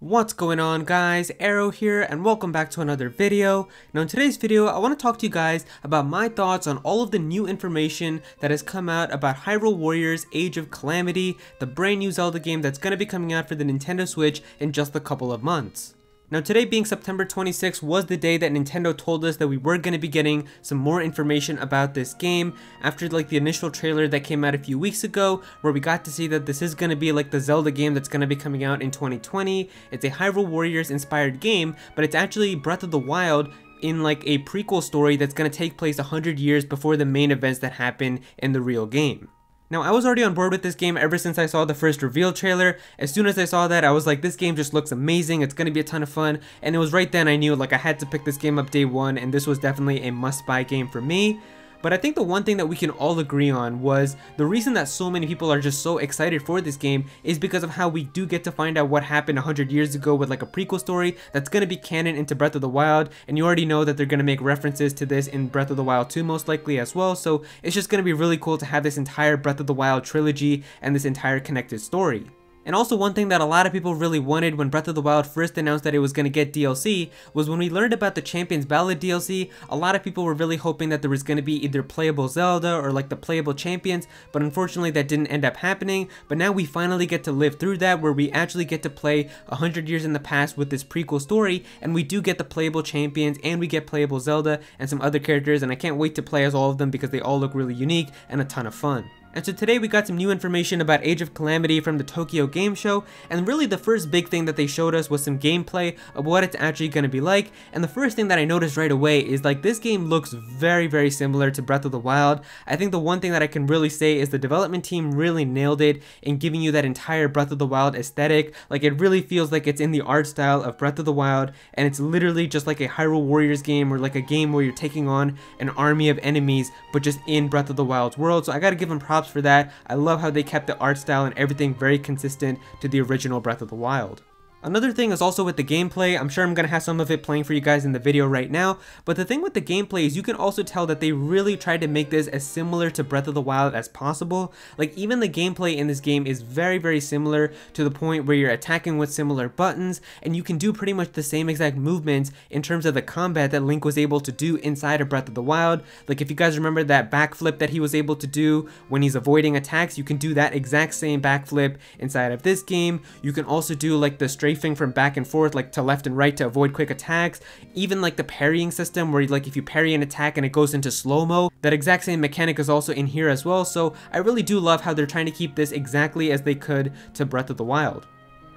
What's going on, guys? Aero here, and welcome back to another video. Now in today's video I want to talk to you guys about my thoughts on all of the new information that has come out about Hyrule Warriors Age of Calamity, the brand new Zelda game that's going to be coming out for the Nintendo Switch in just a couple of months. Now today being September 26th was the day that Nintendo told us that we were going to be getting some more information about this game after like the initial trailer that came out a few weeks ago, where we got to see that this is going to be like the Zelda game that's going to be coming out in 2020. It's a Hyrule Warriors inspired game, but it's actually Breath of the Wild in like a prequel story that's going to take place 100 years before the main events that happen in the real game. Now, I was already on board with this game ever since I saw the first reveal trailer. As soon as I saw that, I was like, this game just looks amazing, it's gonna be a ton of fun, and it was right then I knew like I had to pick this game up day one, and this was definitely a must-buy game for me. But I think the one thing that we can all agree on was the reason that so many people are just so excited for this game is because of how we do get to find out what happened 100 years ago with like a prequel story that's going to be canon into Breath of the Wild, and you already know that they're going to make references to this in Breath of the Wild 2 most likely as well, so it's just going to be really cool to have this entire Breath of the Wild trilogy and this entire connected story. And also one thing that a lot of people really wanted when Breath of the Wild first announced that it was going to get DLC was when we learned about the Champions Ballad DLC, a lot of people were really hoping that there was going to be either Playable Zelda or like the Playable Champions, but unfortunately that didn't end up happening. But now we finally get to live through that, where we actually get to play 100 years in the past with this prequel story, and we do get the Playable Champions and we get Playable Zelda and some other characters, and I can't wait to play as all of them because they all look really unique and a ton of fun. And so today we got some new information about Age of Calamity from the Tokyo Game Show, and really the first big thing that they showed us was some gameplay of what it's actually going to be like. And the first thing that I noticed right away is like this game looks very similar to Breath of the Wild. I think the one thing that I can really say is the development team really nailed it in giving you that entire Breath of the Wild aesthetic. Like it really feels like it's in the art style of Breath of the Wild, and it's literally just like a Hyrule Warriors game, or like a game where you're taking on an army of enemies but just in Breath of the Wild's world. So I gotta give them props for that. I love how they kept the art style and everything very consistent to the original Breath of the Wild. Another thing is also with the gameplay. I'm sure I'm going to have some of it playing for you guys in the video right now, but the thing with the gameplay is you can also tell that they really tried to make this as similar to Breath of the Wild as possible. Like even the gameplay in this game is very similar, to the point where you're attacking with similar buttons, and you can do pretty much the same exact movements in terms of the combat that Link was able to do inside of Breath of the Wild. Like if you guys remember that backflip that he was able to do when he's avoiding attacks, you can do that exact same backflip inside of this game. You can also do like the strafing from back and forth, like to left and right, to avoid quick attacks. Even like the parrying system, where like if you parry an attack and it goes into slow-mo, that exact same mechanic is also in here as well. So I really do love how they're trying to keep this exactly as they could to Breath of the Wild.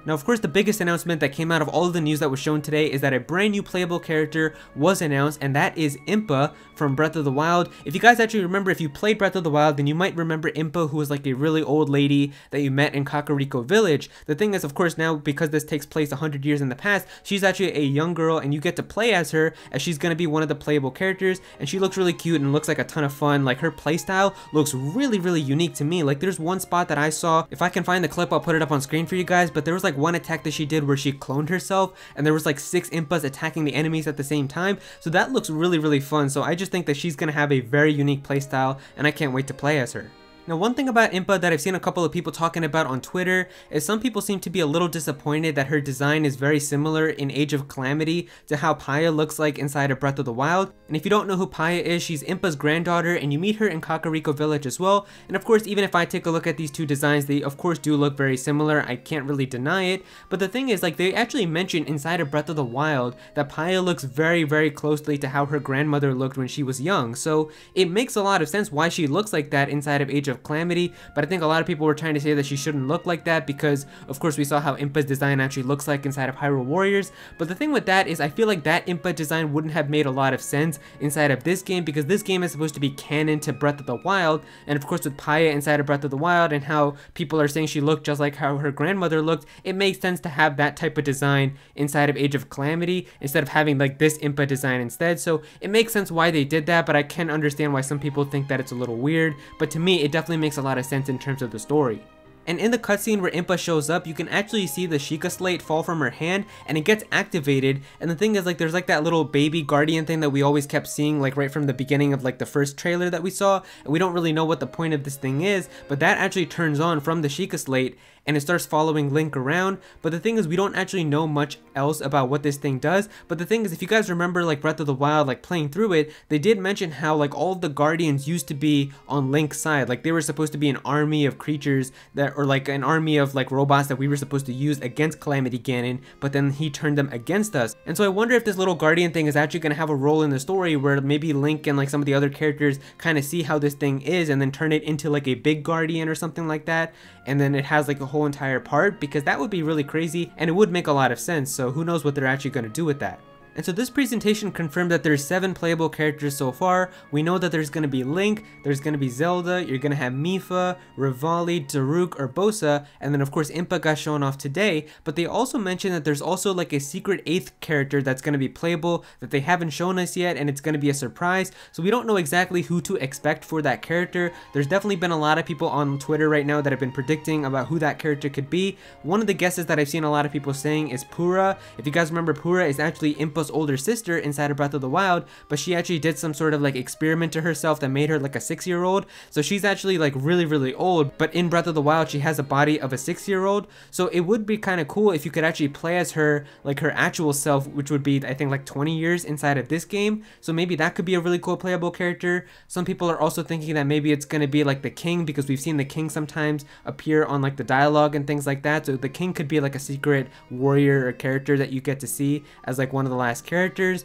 Now, of course, the biggest announcement that came out of all of the news that was shown today is that a brand new playable character was announced, and that is Impa from Breath of the Wild. If you guys actually remember, if you played Breath of the Wild, then you might remember Impa, who was like a really old lady that you met in Kakariko Village. The thing is, of course, now because this takes place 100 years in the past, she's actually a young girl, and you get to play as her, as she's going to be one of the playable characters, and she looks really cute and looks like a ton of fun. Like her playstyle looks really unique to me. Like there's one spot that I saw, if I can find the clip I'll put it up on screen for you guys, but there was like one attack that she did where she cloned herself, and there was like 6 Impas attacking the enemies at the same time. So that looks really fun. So I just think that she's gonna have a very unique playstyle, and I can't wait to play as her. Now, one thing about Impa that I've seen a couple of people talking about on Twitter is some people seem to be a little disappointed that her design is very similar in Age of Calamity to how Paya looks like inside of Breath of the Wild. And if you don't know who Paya is, she's Impa's granddaughter, and you meet her in Kakariko Village as well. And of course, even if I take a look at these two designs, they of course do look very similar. I can't really deny it. But the thing is, like, they actually mentioned inside of Breath of the Wild that Paya looks very closely to how her grandmother looked when she was young. So it makes a lot of sense why she looks like that inside of Age of Calamity, but I think a lot of people were trying to say that she shouldn't look like that because of course we saw how Impas Design actually looks like inside of Hyrule Warriors. But the thing with that is I feel like that Impa design wouldn't have made a lot of sense inside of this game, because this game is supposed to be canon to Breath of the Wild, and of course with Paya inside of Breath of the Wild and how people are saying she looked just like how her grandmother looked, it makes sense to have that type of design inside of Age of Calamity instead of having like this Impa design instead. So it makes sense why they did that, but I can understand why some people think that it's a little weird. But to me, it definitely makes a lot of sense in terms of the story. And in the cutscene where Impa shows up, you can actually see the Sheikah Slate fall from her hand, and it gets activated. And the thing is, like, there's like that little baby guardian thing that we always kept seeing, like right from the beginning of like the first trailer that we saw, and we don't really know what the point of this thing is, but that actually turns on from the Sheikah Slate. and it starts following Link around. But the thing is, we don't actually know much else about what this thing does. But the thing is, if you guys remember like Breath of the Wild, like playing through it, they did mention how like all of the guardians used to be on Link's side. Like they were supposed to be an army of creatures that, or like an army of like robots that we were supposed to use against Calamity Ganon, but then he turned them against us. And so I wonder if this little guardian thing is actually going to have a role in the story where maybe Link and like some of the other characters kind of see how this thing is and then turn it into like a big guardian or something like that, and then it has like a whole entire part, because that would be really crazy and it would make a lot of sense. So who knows what they're actually going to do with that. And so this presentation confirmed that there's 7 playable characters so far. We know that there's going to be Link, there's going to be Zelda, you're going to have Mipha, Rivali, Daruk, or Bosa, and then of course Impa got shown off today. But they also mentioned that there's also like a secret 8th character that's going to be playable that they haven't shown us yet, and it's going to be a surprise. So we don't know exactly who to expect for that character. There's definitely been a lot of people on Twitter right now that have been predicting about who that character could be. One of the guesses that I've seen a lot of people saying is Pura. If you guys remember, Pura is actually Impa's older sister inside of Breath of the Wild, but she actually did some sort of like experiment to herself that made her like a 6-year-old. So she's actually like really old, but in Breath of the Wild she has a body of a 6-year-old. So it would be kind of cool if you could actually play as her, like her actual self, which would be I think like 20 years inside of this game. So maybe that could be a really cool playable character. Some people are also thinking that maybe it's going to be like the king, because we've seen the king sometimes appear on like the dialogue and things like that. So the king could be like a secret warrior or character that you get to see as like one of the last characters.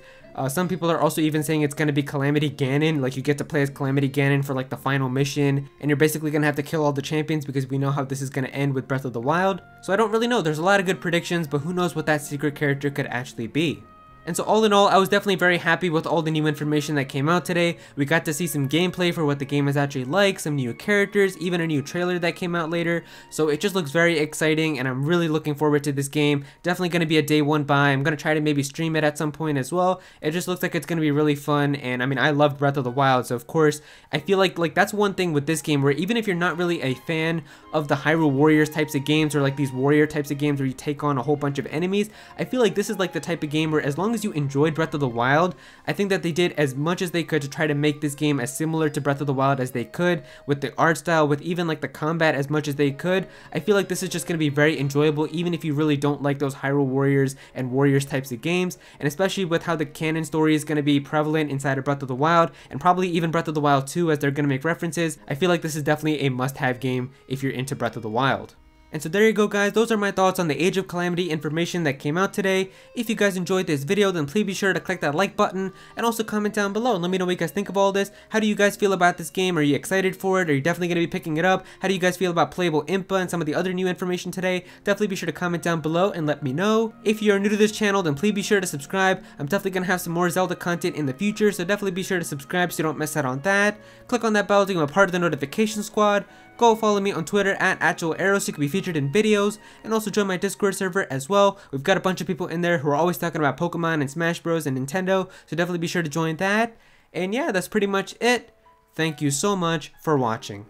Some people are also even saying it's going to be Calamity Ganon, like you get to play as Calamity Ganon for like the final mission, and you're basically going to have to kill all the champions, because we know how this is going to end with Breath of the Wild. So I don't really know, there's a lot of good predictions, but who knows what that secret character could actually be. And so all in all, I was definitely very happy with all the new information that came out today. We got to see some gameplay for what the game is actually like, some new characters, even a new trailer that came out later. So it just looks very exciting, and I'm really looking forward to this game. Definitely going to be a day 1 buy. I'm going to try to maybe stream it at some point as well. It just looks like it's going to be really fun, and I mean, I loved Breath of the Wild, so of course, I feel like that's one thing with this game where even if you're not really a fan of the Hyrule Warriors types of games, or like these warrior types of games where you take on a whole bunch of enemies, I feel like this is like the type of game where as long as you enjoyed Breath of the Wild, I think that they did as much as they could to try to make this game as similar to Breath of the Wild as they could, with the art style, with even like the combat as much as they could. I feel like this is just going to be very enjoyable, even if you really don't like those Hyrule Warriors and Warriors types of games, and especially with how the canon story is going to be prevalent inside of Breath of the Wild, and probably even Breath of the Wild 2 as they're going to make references. I feel like this is definitely a must-have game if you're into Breath of the Wild. And so there you go, guys, those are my thoughts on the Age of Calamity information that came out today. If you guys enjoyed this video, then please be sure to click that like button, and also comment down below and let me know what you guys think of all this. How do you guys feel about this game? Are you excited for it? Are you definitely going to be picking it up? How do you guys feel about Playable Impa and some of the other new information today? Definitely be sure to comment down below and let me know. If you are new to this channel, then please be sure to subscribe. I'm definitely going to have some more Zelda content in the future, so definitely be sure to subscribe so you don't miss out on that. Click on that bell to become a part of the notification squad. Go follow me on Twitter at Aero so you can be featured in videos, and also join my Discord server as well. We've got a bunch of people in there who are always talking about Pokemon and Smash Bros and Nintendo, so definitely be sure to join that. And yeah, that's pretty much it. Thank you so much for watching.